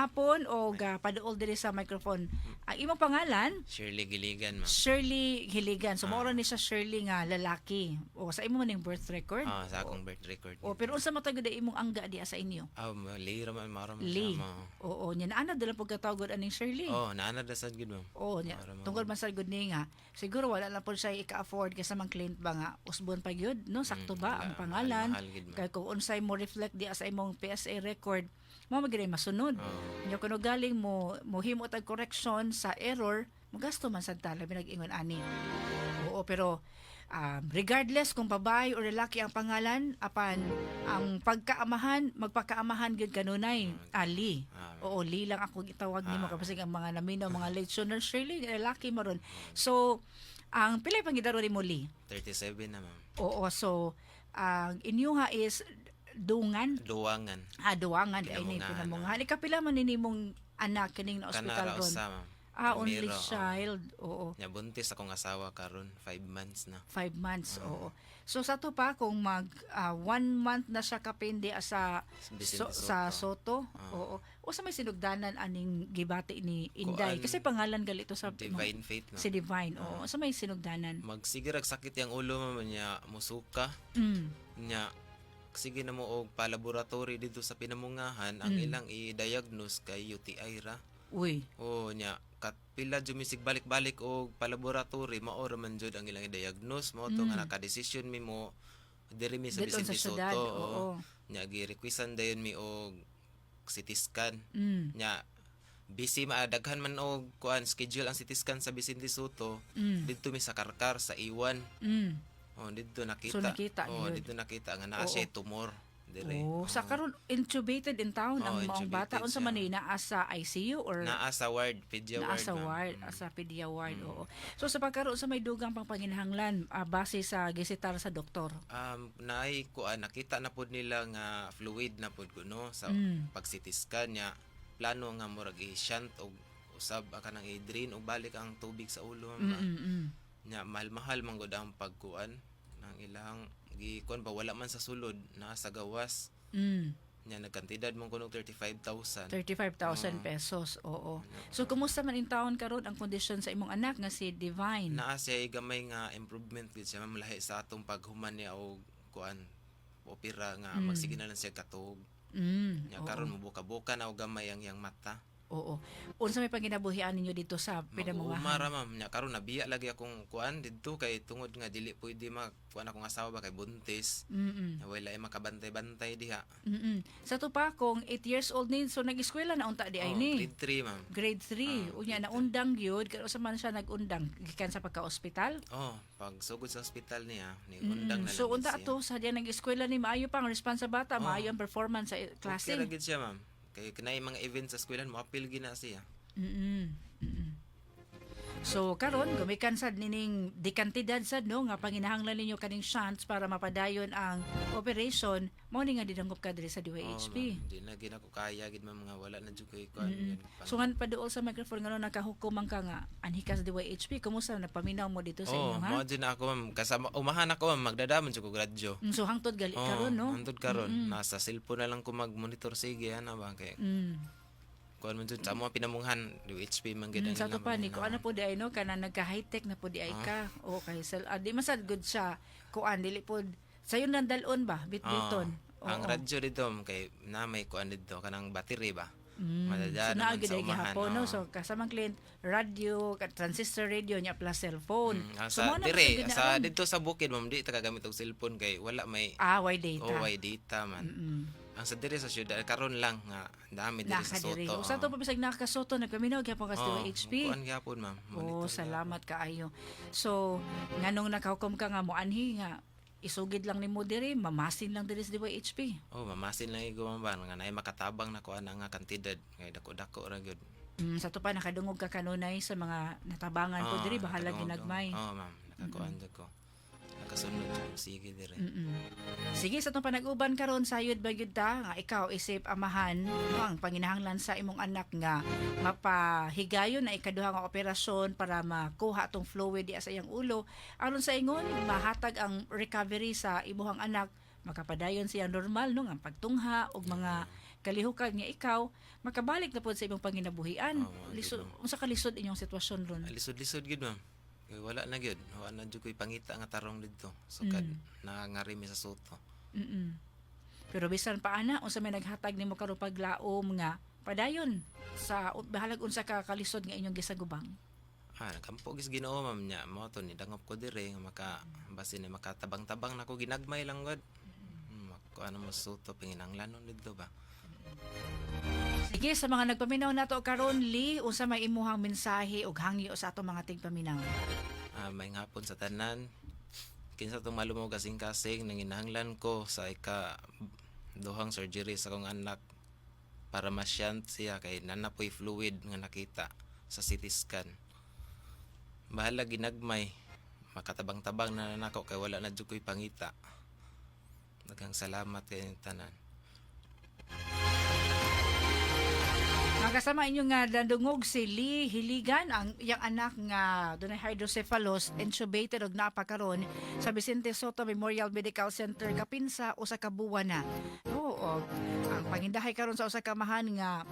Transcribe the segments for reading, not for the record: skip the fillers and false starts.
Hapon o paduol diri sa microphone. Ang imong pangalan? Shirley Giligan, ma'am. Shirley Hiligan. So Ah. mao ni siya Shirley nga lalaki. O sa imo man yung birth record? Sa akong birth record. O pero unsa matagod imong angga diha sa inyo? Lee raman, mara man Lee. siya, ma'am. Oo, nya naana dala pagkatawag aning Shirley. Naanad na sad gid, ma'am. Oo, nya Mara man. tungkol man sa good ni nga. Siguro wala lang po siya ika-afford kasi mang client ba nga usbon pa gyud, no? Sakto ba ang pangalan? Mahal gid, ma'am. Kay kung unsay mo reflect diha sa imong PSA record, mo magire masunod. Nya kuno galing mo himo tag correction sa error, magasto man sad tala binag-ingon ani. Oo, pero regardless kung babae o lalaki ang pangalan, apan ang pagkaamahan, magpakaamahan gyud kanunay, Ali. Oo, Lee lang ako gitawag nimo kasi ang mga naminaw mga listeners Shirley lalaki maron. So, ang pila pang gidaro mo Lee? 37 na, ma'am. Oo, so ang inyo nga is dungan. Duwangan. Duwangan ay ni Pinamungahan, pinamungahan. Ikapila man nimong anak kining na ospital Kanara ron. usa, ma'am. Only Primero, child. Oo. Nya buntis akong asawa karon 5 months na. 5 months, oo. So sa to pa kung 1 month na siya kapindi sa Vicente sa Soto. Soto, oo. O sa may sinugdanan aning gibati ni Inday Kuan, kasi pangalan galito sa Divine Faith, ma'am. si Divine. Oo, sa may sinugdanan. Magsigirag sakit yang ulo, ma'am, nya musuka. Mm. Nya sige na mo og pa-laboratory dito sa pinamungahan, ang ilang i-diagnose kay UTI ra. Uy. Nya pila jumisig balik-balik og pa-laboratory, mao ra man jud ang ilang i-diagnose, mao to nga naka-decision mi mo diri mi sa Dito sa Vicente syudad, Soto. oo. Nya gi-requestan dayon mi og CT scan. Mm. Nya busy maadaghan man og kuan schedule ang CT scan sa Vicente Soto. Dito mi sa Karkar sa Iwan. Mm. Dito nakita. So, nakita yun. Dito nakita nga naa siya tumor dire. Oh, sa karon intubated in town ang mga intubated bata unsa siya. man ni naa sa ICU or Naa sa ward, pedia naa ward. sa ma'am. ward, sa pedia ward, oo. So sa pagkaroon sa may dugang pang panginahanglan base sa gisitar sa doktor. Naay kuan nakita na pod nila nga fluid na pod kuno sa pag CT scan nya plano nga murag i-shunt og usab ka nang i-drain og balik ang tubig sa ulo ma'am. Nya mahal-mahal man gud ang pagkuan nang ilang gikuan ba wala man sa sulod na sa gawas. Nya nagkantidad man kuno 35,000. 35,000 pesos, oo. So kumusta man in town karon ang kondisyon sa imong anak nga si Divine? Naa siya gamay nga improvement gid siya ma'am lahi sa atong paghuman niya og kuan opera nga magsige na lang siya katog. Nya karon mubuka-buka na og gamay ang iyang mata. Oo. Unsa may panginabuhian ninyo dito sa pinamungahan? Umara ma'am nya karon nabiya lagi akong kuan didto kay tungod nga dili pwede kuan akong asawa ba kay buntis. Nya wala ay makabantay-bantay diha. Sa to pa kung 8 years old ni so nag-eskwela na unta di ay ni. Grade 3 ma'am. Grade 3. Unya na undang gyud kay usa man siya nag-undang gikan sa pagka-ospital. Pag sugod sa ospital niya ni undang na lang. So unta siya. to sa diya nag-eskwela ni maayo pa ang responsa bata, maayo ang performance sa klase. Okay ra gid siya ma'am. Kay kanay mga events sa eskwelahan mo apil gina siya. So karon gumikan sad nining dekantidad sad no nga panginahanglan ninyo kaning chance para mapadayon ang operation mao ni nga didangop ka diri sa DYHP. Di na gina ko kaya gid ma'am nga wala na jud koy kuan. So nga paduol sa microphone nga nakahukuman ka nga anhi ka sa DYHP, kumusta nagpaminaw mo dito sa inyo ha? Mao din ako ma'am kasama umahan ako ma'am magdadamon jud ko gradyo. So hangtod gali karon no. Hantod karon nasa cellphone na lang ko mag-monitor sige ana ba kay. Kuan man jud sa mga pinamunghan DYHP man gid Sa to pa ni ko ano po di ay no kana nagka-high tech na po di ay ka. Okay, di masad good siya. Kuan dili pod sayo nandalon ba bitbiton. Ang radyo dito kay na may kuan dito kanang battery ba. So Madadaan naman naagid sa ay umahan. gihapon no. So kasamang client radio, transistor radio nya plus cellphone. So Sa mo na dire po sa dito sa bukid ma'am di ta kagamit og cellphone kay wala may why data. way data man. Ang sa dire sa syudad karon lang nga dami dire sa Nakadiri. Soto. Sa to pa bisag nakasoto nagpaminaw gyapon ka sa HP. Kuan gyapon ma'am. Oh, salamat kaayo. So, nganong nakahukom ka nga mo anhi nga isugid lang nimo diri, mamasin lang diri sa DYHP. Mamasin lang igo ma'am ba nga naay makatabang na kuan nga kantidad kay dako-dako ra gyud. Sa to pa nakadungog ka kanunay sa mga natabangan po diri bahala ginagmay. Ma'am, nakakuan jud ko. Nakasunod jud sige dire. Sige sa itong panag-uban karon sayod ba gyud ta nga ikaw isip amahan no, ang panginahanglan sa imong anak nga mapahigayon na ikaduha nga operasyon para makuha tong fluid di sa iyang ulo aron sa ingon mahatag ang recovery sa imuhang anak makapadayon siya normal no nga pagtungha og mga kalihukag nga ikaw makabalik na pod sa imong panginabuhian. Oo, Lisod, gid, unsa ka lisod inyong sitwasyon ron? Lisod-lisod gid ma'am. Kay wala na gyud. Wala na jud ko'y pangita nga tarong didto. Sukad nangangari mi sa Soto. Mm. Pero bisan pa ana unsa may naghatag nimo karon paglaom nga padayon sa bahalag unsa ka kalisod nga inyong gisagubang. Nakampo gis Ginoo ma'am nya mo to ni dangop ko dire nga basin ni makatabang-tabang nako ginagmay lang gud. Mako ano mo sa Soto pinginanglanon didto ba. Sige, sa mga nagpaminaw nato karon Lee, unsa may imuhang mensahe ug hangyo sa ato mga tigpaminaw? May hapon sa tanan. Kinsa tong malumog kasing-kasing nanginahanglan ko sa duhang surgery sa akong anak para masyant siya kay nanapoy fluid nga nakita sa CT scan. Bahala ginagmay makatabang-tabang na nako kay wala na jud ko'y pangita. Daghang salamat kay tanan. Mga kasama inyo nga dandungog si Lee Hiligan, ang iyang anak nga dunay hydrocephalus, intubated og napakaron sa Vicente Soto Memorial Medical Center kapinsa usa ka buwan na. Oo, ang pangindahay karon sa usa ka mahan nga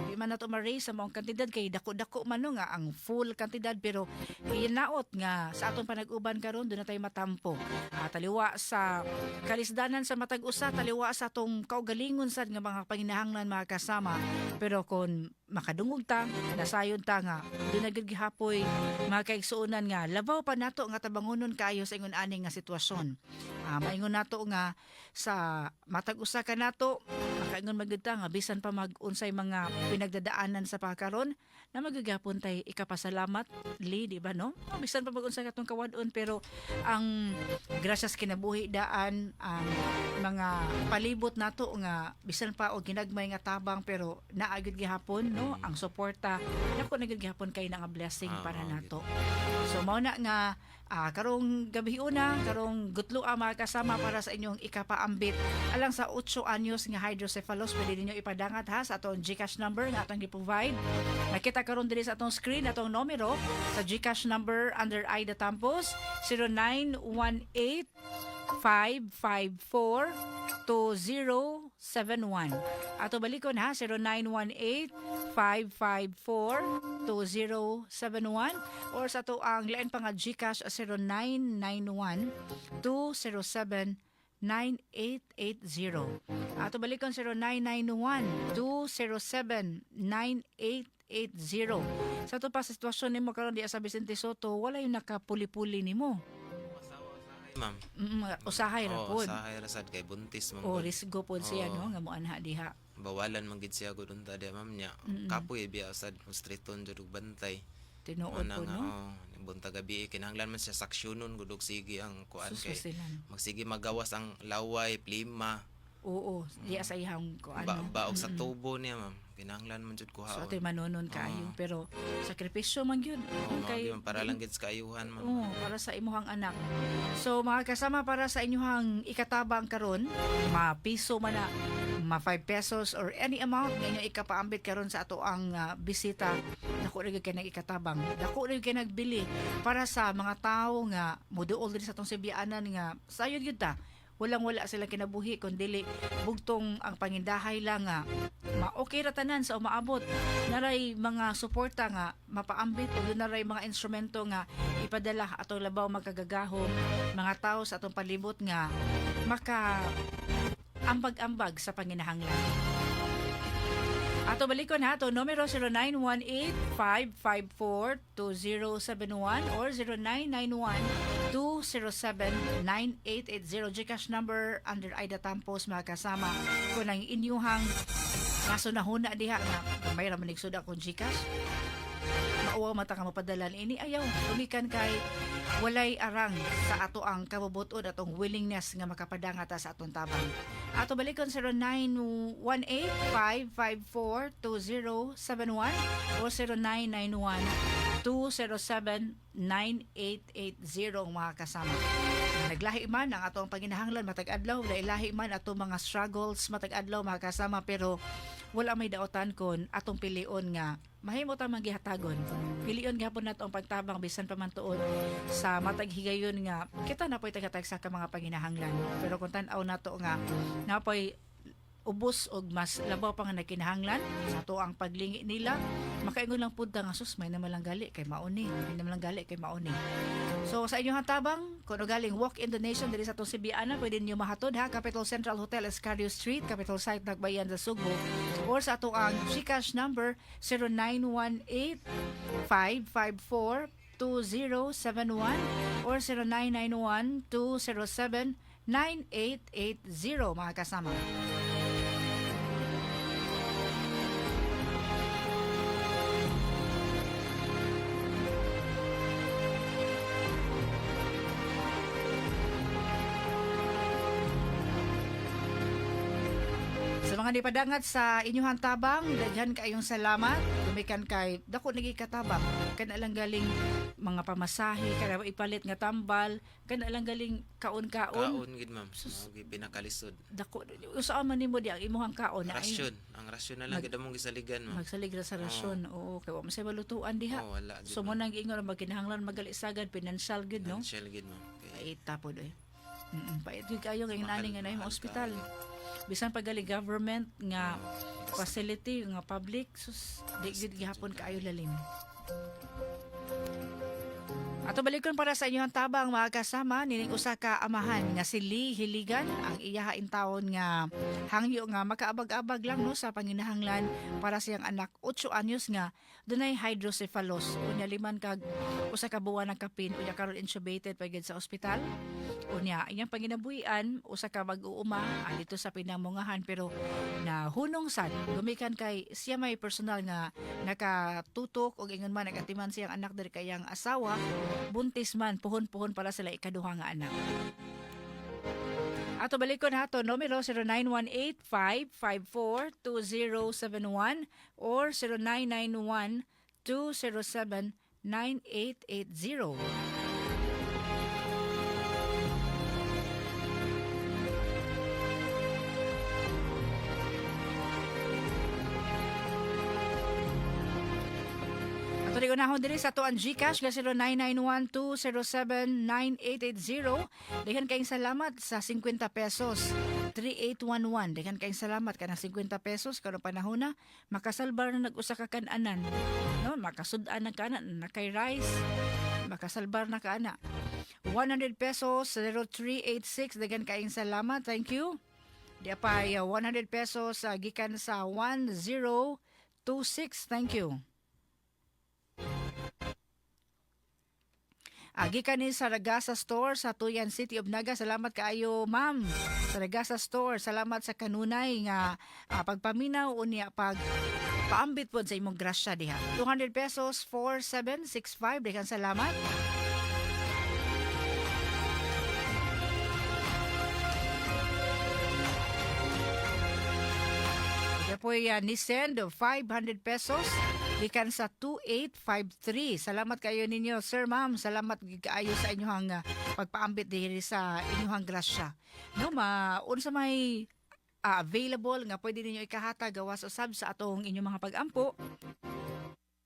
di man nato ma-raise sa maong kantidad kay dako-dako man no nga ang full kantidad pero hinaot nga sa aton panag-uban karon doon na tayo matampo. Taliwa sa kalisdanan sa matag usa, taliwa sa atong kaugalingon sad nga mga panginahanglan mga kasama. Pero kung makadungog ta, nasayon ta nga, doon na gid gihapoy mga kaigsuonan nga, labaw pa nato nga tabangonon kayo sa ingon aning nga sitwasyon. Maingon nato nga sa matag usa ka nato, makaingon magita nga bisan pa mag-unsay mga pinagdadaanan sa pakaron, na magagapon tay ikapasalamat Lee, di ba no? Bisan pa mag-unsay katong kawadon pero ang grasyas kinabuhi daan ang mga palibot nato nga bisan pa og ginagmay nga tabang pero naagid gihapon no ang suporta nako na gid gihapon kay nga blessing para nato. So mao na nga karong gabi una, karong gutloa mga kasama para sa inyong ikapaambit alang sa 8 anyos nga hydrocephalus. Pwede ninyo ipadangat ha sa atong GCash number nga atong gi-provide. Nakita karon diri sa atong screen atong numero sa GCash number under Ida Tampos 0918 554-2071. Ato balikon ha, 0918-554-2071 or sa to ang lain pa nga GCash 0991-207-9880. Ato balikon 0991-207-9880. Sa to pa sa sitwasyon nimo karon di sa Vicente Soto, wala yung nakapuli-puli nimo. Ma'am. Usahay ra pod. Usahay ra sad kay buntis man. Risgo pod siya no nga moanha diha. Bawalan man gid siya gud unta di ma'am nya. Kapoy biya sad streeton jud og bantay. Tinuod po no. Bunta gabi kinahanglan man siya saksyonon gud og sige ang kuan kay. Sususilan. Magsige magawas ang laway, plima. Oo, diya sa ihang ko ano. Baog sa tubo niya ma'am. Kinahanglan man jud kuhaon. So ato'y manonon kaayo pero sakripisyo man gyud kay para lang gid sa kaayuhan ma'am. Oo, para sa imuhang anak. So mga kasama para sa inyong ikatabang karon, mapiso man na, ma 5 pesos or any amount nga inyo ikapaambit karon sa ato ang bisita, dako ra gyud kay nag-ikatabang. Dako ra gyud kay nagbili para sa mga tawo nga moduol diri sa atong Sibianan nga sayod gyud ta. Walang-wala silang kinabuhi kundi bugtong ang pangindahay lang nga ma-okay ra tanan sa umaabot. Naray mga suporta nga mapaambit o naray mga instrumento nga ipadala atong labaw magkagagahom mga tao sa atong palibot nga maka ambag-ambag sa panginahanglan. Ato balikon ha, to numero 0918-554-2071 or 0991-207-9880. GCash number under Ida Tampos mga kasama. Kung ang inyuhang nasunahuna diha nga may ramanig suda akong GCash. Mauwa mata ka mapadalan ini ayaw. Tumikan kay walay arang sa ato ang kabubuton atong willingness nga makapadanga ta sa atong tabang. Ato balikon 0918-554-2071 o 0991-207-9880 mga kasama. Naglahi man ang atong panginahanglan matag adlaw, lahi man atong mga struggles matag adlaw mga kasama pero wala may daotan kon atong pilion nga mahimo ta manggihatagon. Pilion gapon nato ang pagtabang bisan pa man tuod sa matag higayon nga kita napoy tagatag sa ka mga panginahanglan. Pero kung tan-aw nato nga napoy ubos og mas labaw pa nga nagkinahanglan sa ato ang paglingi nila, makaingon lang pud nga sus may naman lang gali kay mauni, may naman lang gali kay mauni. So sa inyong tabang, kung galing walk-in donation diri sa atong Sibiana, pwede niyo mahatod ha, Capital Central Hotel, Escardio Street, Capital Site, Nagbayan sa Subo, or sa ato ang GCash number 0918-554-2071 or 0991-207-9880 mga kasama. Sa mga nipadangat sa inyong tabang, daghan kayong salamat. Dumikan kay dako nagi katabang. Kana lang galing mga pamasahe, kada ipalit nga tambal, kana lang galing kaon-kaon. Kaon gid ma'am. Mao gi pinakalisod. Dako usa man nimo di ang imong kaon na Rasyon. Ang rasyon na lang gid among gisaligan ma'am. magsalig ra sa rasyon. Oo, kay wa man say malutuan diha. Oh, wala gid. So mo nang giingon magkinahanglan magalisagad financial gid no. Shell gid ma'am. Pait tapod eh. Pait gid kayo kay Mahal- nani nga na mahal ospital. kayo. Bisan pagali government nga facility nga public sus di gid gihapon kaayo lalim. Ato balikon para sa inyong tabang mga kasama, nining usa ka amahan nga si Lee Hiligan ang iyahain taon nga hangyo nga makaabag-abag lang no sa panginahanglan para siyang anak 8 anyos nga dunay hydrocephalus unya liman kag usa ka buwan ng kapin unya karon intubated pagid sa ospital. Unya iyang panginabuhian usa ka mag-uuma dito sa pinamungahan pero na hunong sad gumikan kay siya may personal nga nakatutok og ingon man nagatiman siyang anak diri kayang asawa buntis man puhon-puhon para sila ikaduha nga anak. Ato balikon hato numero 0918-554-2071 or 0991-207-9880. Tuloy unahon diri sa tuan GCash nga 0991-207-9880. Dagan kayong salamat sa 50 pesos. 3811. Dagan kayong salamat ka ng 50 pesos karon panahon na makasalbar na nag-usa ka kananan. No, makasud-an na kanan na kay rice. Makasalbar na kaana. 100 pesos 0386. Dagan kayong salamat. Thank you. Di pa 100 pesos gikan sa 1026. Thank you. Gikan ni Saragasa Store sa Tuyan City of Naga. Salamat kaayo, ma'am. Saragasa Store, salamat sa kanunay nga pagpaminaw unya pag paambit pod sa imong grasya diha. 200 pesos 4765. Daghang salamat. Poy ni-send 500 pesos gikan sa 2853. Salamat kayo ninyo, sir, ma'am. Salamat kaayo sa inyong pagpaambit diri sa inyong grasya. No, unsa may available nga pwede ninyo ikahata gawas usab sa atong inyong mga pag-ampo.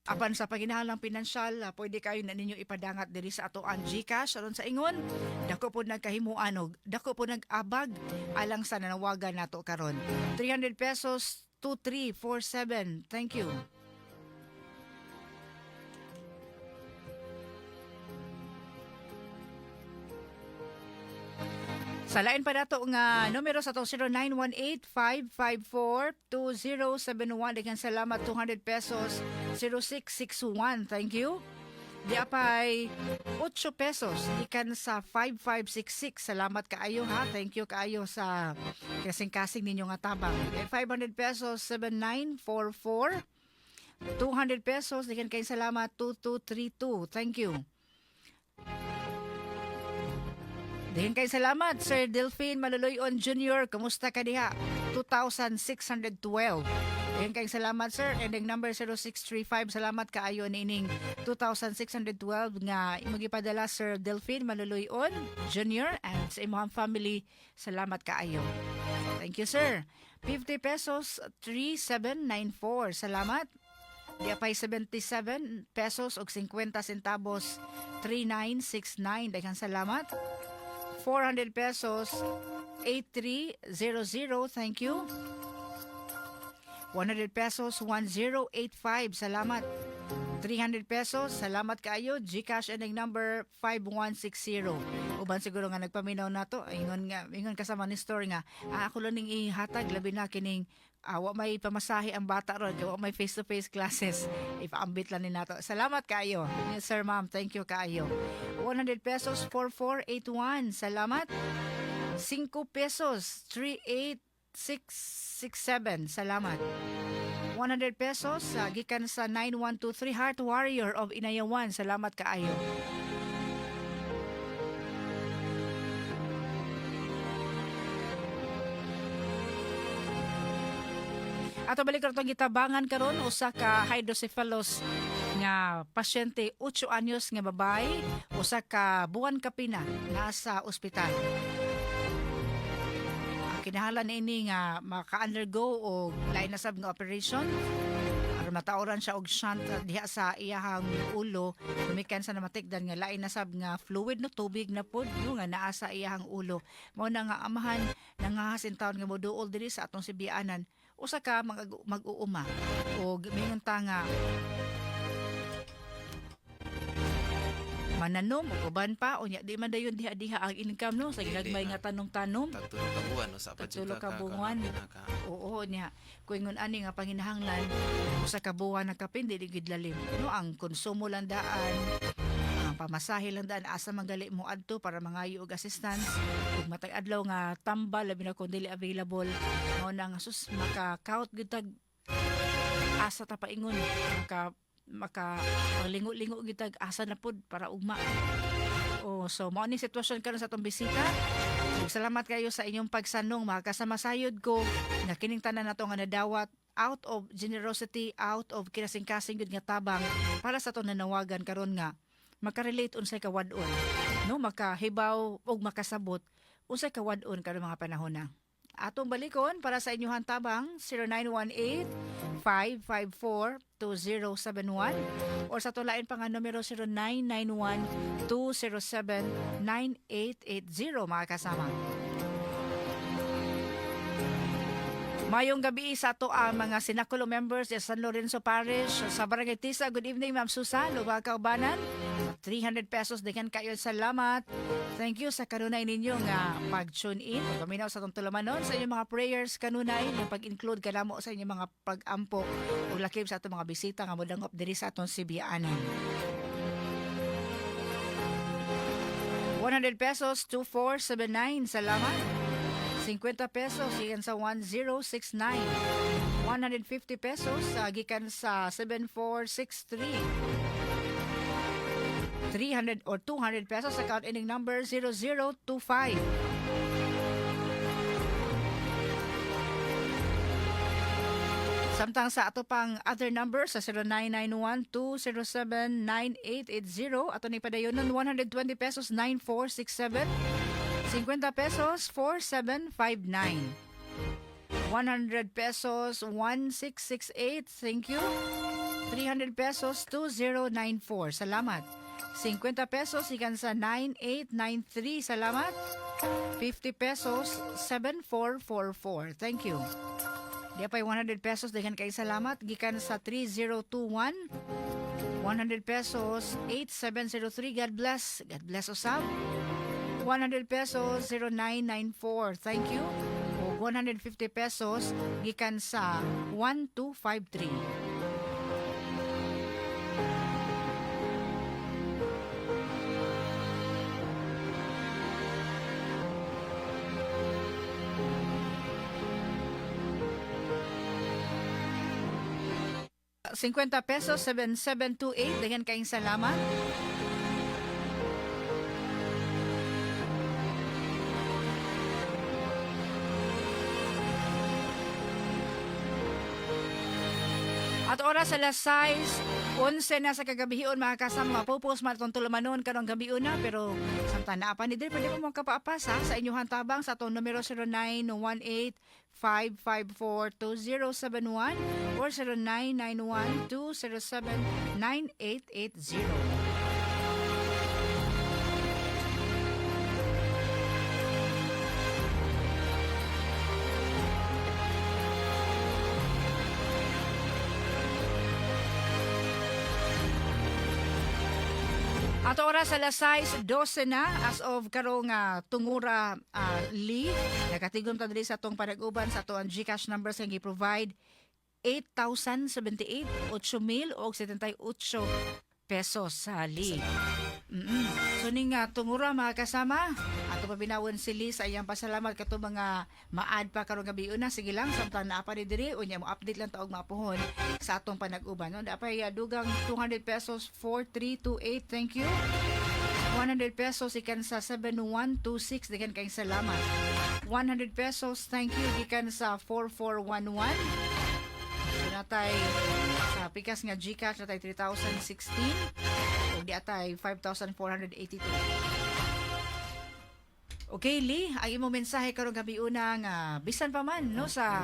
Apan sa paginahanglang pinansyal, pwede kayo na ninyo ipadangat diri sa ato ang GCash aron sa ingon. Dako po nagkahimuan og dako po nag-abag alang sa nanawagan nato karon. 300 pesos 2347. Thank you. Sa lain pa nato nga numero sa itong 0918-554-2071. Daghang salamat, 200 pesos, 0661. Thank you. Di apay 8 pesos ikan sa 5566. Salamat kaayo ha. Thank you kaayo sa kasing-kasing ninyo nga tabang. 500 pesos 7944. 200 pesos ikan kay salamat 2232. Thank you. Dihin kay salamat, Sir Delphine Maluloyon Jr. Kumusta ka diha? 2,612. Dihin kay salamat, sir. Ending number 0635. Salamat kaayo nining 2,612 nga imong ipadala, Sir Delphine Maluloyon Jr. and sa imong family. Salamat kaayo. Thank you, sir. 50 pesos 3794. Salamat. Di apay 77 pesos og 50 centavos 3969. Daghang salamat. 400 pesos 8300. Thank you. 100 pesos 1085. Salamat. 300 pesos, salamat kaayo. GCash ending number 5160. Uban siguro nga nagpaminaw na to. Ingon kasama ni store nga, ako lang ning ihatag labi na kining wa may pamasahe ang bata ron, wa may face-to-face classes. Ipaambit lang ni nato. Salamat kaayo. Yes, sir, ma'am. Thank you kaayo. 100 pesos 4481. Salamat. 5 pesos 38667. Salamat. 100 pesos gikan sa 9123 Heart Warrior of Inayawan. Salamat kaayo. Ato balik ra tong gitabangan karon usa ka hydrocephalus nga pasyente 8 anyos nga babae, usa ka buwan kapina nasa ospital. Kinahanglan ini nga maka-undergo o lain na sab nga operation aron matauran siya og shunt diha sa iyahang ulo, kumikan sa namatikdan nga lain na sab nga fluid no tubig na pod no nga naa sa iyahang ulo. Mao na nga amahan nangahasin taon nga moduol diri sa atong sibianan usa ka mag-uuma og mingon ta nga mananom o uban pa unya di man dayon diha ang income no sa ginagmay nga tanong-tanom Tagtulo ka buwan no sa Tagtulo ka buwan. Oo niya kuingon ani nga panginahanglan usa ka buwan na kapin dili gid lalim no ang konsumo lang daan ang pamasahe lang daan asa magali mo adto para mangayo og assistance ug matag adlaw nga tambal labi na kun dili available mao na nga sus maka-count gid tag asa ta paingon maka lingo-lingo gitag asa na pud para ugma. So mao ni sitwasyon karon sa atong bisita. Salamat kayo sa inyong pagsanong, makasama sayod ko nga kining tanan nato nga nadawat out of generosity, out of kinasing-kasing gud nga tabang para sa atong nanawagan karon nga makarelate unsay kawadon, no makahibaw og makasabot unsay kawadon karon mga panahon na. Atong balikon para sa inyong tabang 0918-554-2071 or sa tulain pa nga numero 0991-207-9880 mga kasama. Mayong gabi sa ato ang mga sinakulo members sa San Lorenzo Parish sa Barangay Tisa. Good evening, Ma'am Susan. Luba kaubanan. 300 pesos. Dengan kayo. Salamat. Thank you sa kanunay ninyo nga pag-tune in. Paminaw sa itong tulamanon sa inyong mga prayers kanunay. Yung pag-include ka mo sa inyong mga pag-ampo o lakib sa itong mga bisita nga mudangop diri sa itong Sibianan. 100 pesos, 2479. Salamat. 50 pesos gikan sa 1069. 150 pesos gikan sa 7463. 300 or 200 pesos account ending number 0025. Samtang sa ato pang other number sa 0991-207-9880 ato ni padayonon 120 pesos 9467. 50 pesos, 4759. 100 pesos, 1668. Thank you. 300 pesos, 2094. Salamat. 50 pesos, ikan sa 9893. Salamat. 50 pesos, 7444. Thank you. Di pa 100 pesos, dengan kay salamat. Gikan sa 3021. 100 pesos, 8703. God bless. God bless usab. 100 pesos 0994. Thank you. O 150 pesos gikan sa 1253. $50 pesos 7728 dengan kaing salamat. At oras alas 6:11 na sa kagabihion mga kasama, mapupos matong tulamanon karong gabi una pero samtang naapa ni dir pwede mo kapaapasa sa inyong tabang sa atong numero 0918-554-2071 or 0991-207-9880. Ato oras alas 6:12 na as of karong tungura Lee. Nakatigom ta diri sa atong panag-uban sa ato ang GCash numbers nga gi-provide 8,078, 8,000 o 78 pesos sa Lee. So ning tungura mga kasama, ato pabinawon si Lee sa iyang pasalamat kato mga ma-add pa karong gabi una. Sige lang samtang naa pa ni diri unya mo update lang taog maapuhon sa atong panag-uban. No, dapay dugang 200 pesos 4328. Thank you. 100 pesos ikan sa 7126, dikan kay salamat. 100 pesos thank you gikan sa 4411. So natay sa pikas nga GCash natay 3016 ug di atay 5482. Okay, Lee, ang imong mensahe karong gabi una nga bisan pa man no sa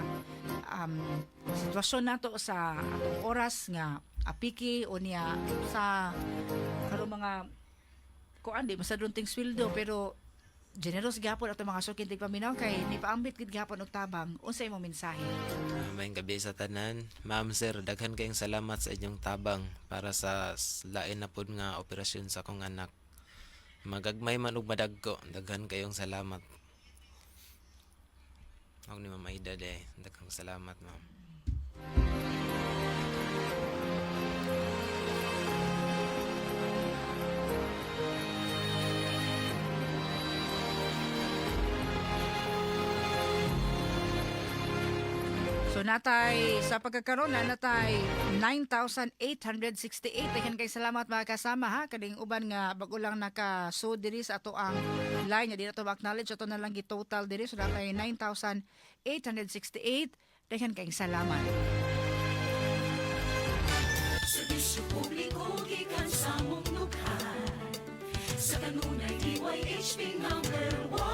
sitwasyon nato sa atong oras nga apiki o niya sa karong mga kuan di masadong ting sweldo pero generous gapon ato mga sukin tig paminaw kay ni paambit gid gapon og tabang. Unsay imong mensahe? May gabi sa tanan. Ma'am sir, daghan kayong salamat sa inyong tabang para sa lain na pud nga operasyon sa akong anak. Magagmay man og madagko, daghan kayong salamat. Ako ni Ma'am Aida daghang salamat ma'am. So natay sa pagkakaroon na natay 9,868. Daghang kay salamat mga kasama ha. Kading uban nga bago lang naka-show diri sa ato ang line nga di na to acknowledge ato na lang gi-total diri so natay 9,868. Daghang kay salamat. Serbisyo publiko gikan sa mong lugar. Sa kanunay DYHP number 1.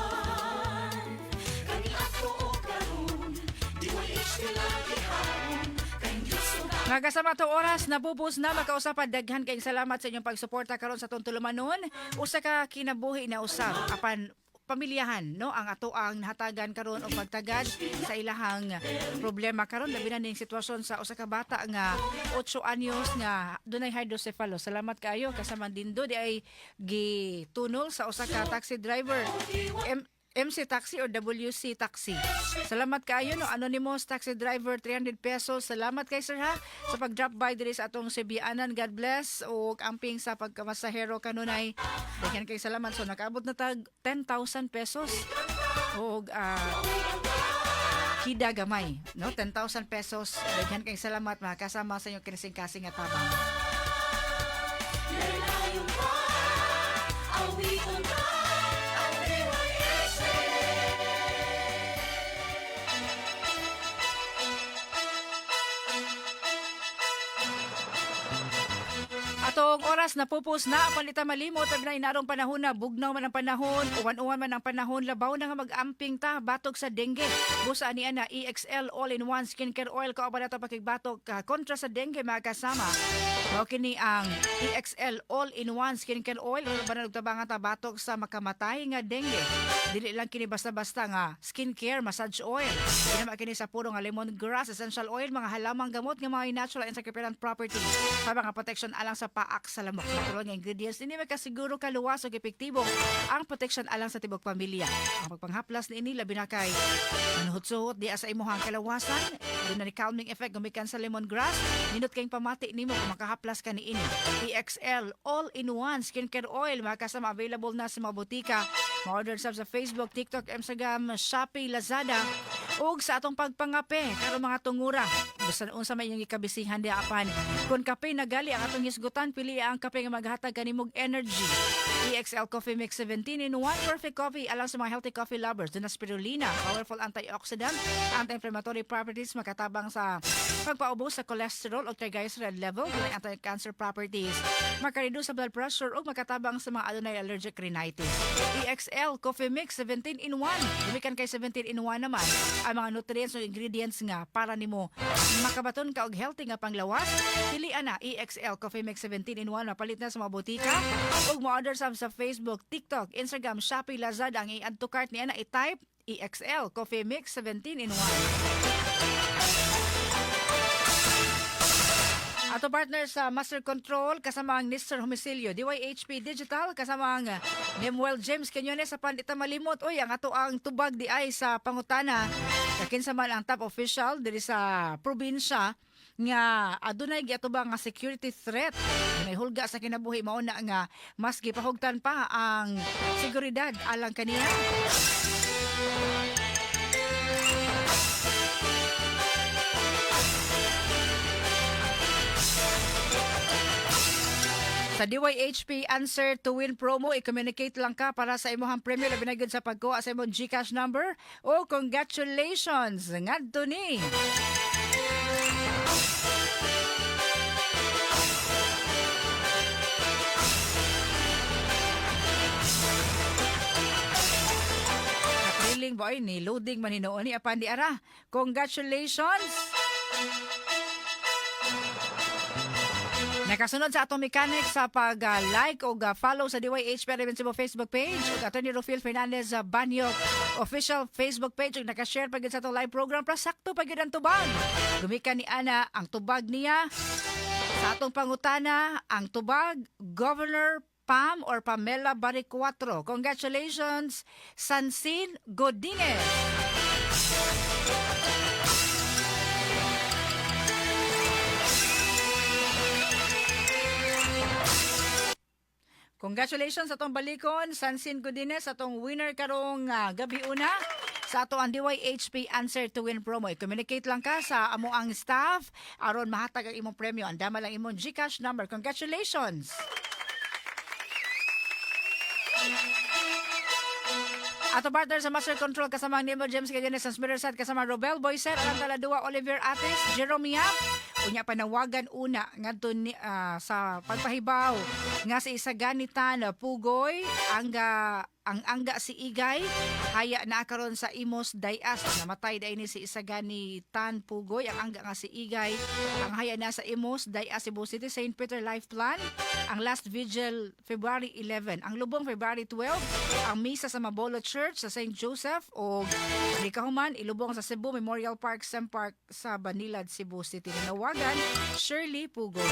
Kani ato o karon DYHP lagi hapon. Kay Diyos o Mga kasama to oras nabubos na makausapan daghan kay salamat sa inyong pagsuporta karon sa atong tulumanon. Usa ka kinabuhi na usab apan pamilyahan no ang ato ang nahatagan karon og pagtagad sa ilahang problema karon labi na ning sitwasyon sa usa ka bata nga 8 anyos nga dunay hydrocephalus. Salamat kaayo kasama dindo di ay gitunol sa usa ka taxi driver MC Taxi or WC Taxi. Salamat kaayo no anonymous taxi driver 300 pesos. Salamat kay sir ha sa pag-drop by diri sa atong Sibianan. God bless ug amping sa pagkamasahero kanunay. Daghan kay salamat so nakaabot na tag 10,000 pesos. Ug kida gamay no 10,000 pesos. Daghan kay salamat mga kasama sa inyong kinising-kasing nga tabang. layong pa, awiton ka, ang DYHP. Atong oras na pupus na palita malimot pag na inarong panahon na bugnaw man ang panahon uwan-uwan man ang panahon labaw na nga mag-amping ta batog sa dengue busa ani ana EXL all-in-one skincare oil ka ba nato pakigbatok kontra sa dengue mga kasama mao kini ang EXL all-in-one skincare oil o ba na tabangan ta batok sa makamatay nga dengue dili lang kini basta-basta nga skincare massage oil kinama kini sa puro nga lemongrass essential oil mga halamang gamot nga mga natural and psychopharmaceutic properties habang nga protection alang sa paak sa lamok. Natural nga ingredients ini makasiguro kaluwas ug epektibo ang protection alang sa tibok pamilya. Ang pagpanghaplas niini labi na kay manuhot-suhot di sa imong kalawasan, doon na ni calming effect gumikan sa lemongrass, nindot kayong pamati nimo kung makahaplas ka niini. EXL all-in-one skincare oil makasama available na sa mga botika. Ma-order sa Facebook, TikTok, Instagram, Shopee, Lazada ug sa atong pagpangape karon mga tungura. Bisan unsa may inyong ikabisihan di apan. Kung kape nagali ang atong hisgutan, pili ang kape nga maghatag kanimog energy. EXL Coffee Mix 17 in 1 perfect coffee alang sa mga healthy coffee lovers. Duna spirulina, powerful antioxidant, anti-inflammatory properties, makatabang sa pagpaubos sa cholesterol o triglyceride level, duna anti-cancer properties, makareduce sa blood pressure ug makatabang sa mga adunay allergic rhinitis. EXL Coffee Mix 17 in 1. Dumikan kay 17 in 1 naman ang mga nutrients o ingredients nga para nimo makabaton ka og healthy nga panglawas. Pilian na EXL Coffee Mix 17 in 1 mapalit na sa mga botika ug mo-order sa Facebook, TikTok, Instagram, Shopee, Lazada ang i-add to cart niya na i-type EXL Coffee Mix 17 in 1. Ato partner sa Master Control kasama ang Mr. Homicilio, DYHP Digital kasama ang Nemuel James Quinones sa pandita malimot. Oy, ang ato ang tubag di ay sa pangutana. Kakinsa man ang top official diri sa probinsya nga adunay giatuba nga security threat. May hulga sa kinabuhi mao na nga mas gipahugtan pa ang seguridad alang kaniya. Sa DYHP Answer to Win promo, i-communicate lang ka para sa imuhang premyo labi na gyud sa pagkuha sa imong GCash number. O congratulations ngadto ni. Napriling boy ni loading man hinuon ni apan di ara. Congratulations. Nakasunod sa atong mechanic sa pag-like o follow sa DYH Pervensibo Facebook page o Atty. Rufil Fernandez Banyo official Facebook page ug nakashare pagid sa atong live program para sakto pagid ang tubag. Gumika ni ana ang tubag niya sa atong pangutana ang tubag Governor Pam or Pamela Baricuatro. Congratulations Sansin Godinez. Congratulations sa atong balikon, Sansin Godinez, sa atong winner karong gabi una sa ato ang DYHP Answer to Win promo. I-communicate lang ka sa amo ang staff aron mahatag ang imong premyo. Andama lang imong GCash number. Congratulations! Ato partner sa Master Control kasama ni James Quinones sa Smithersat kasama Robel Boyset, Alam Taladua, Oliver Ates, Jerome Yap. Unya panawagan una ngadto sa pagpahibaw nga sa isaganitan Pugoy ang angga si Igay haya na karon sa Imos Dayas namatay day ni si Isagani Tan Pugoy ang angga nga si Igay ang haya na sa Imos Dayas Cebu City St. Peter Life Plan ang last vigil February 11 ang lubong February 12 ang misa sa Mabolo Church sa St. Joseph o di kahuman ilubong sa Cebu Memorial Park Sem Park sa Banilad Cebu City. Nawagan Shirley Pugoy.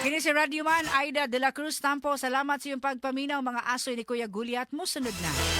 Kini si Radio Man Aida de la Cruz Tampo. Salamat sa iyong pagpaminaw mga asoy ni Kuya Guliat. Musunod na.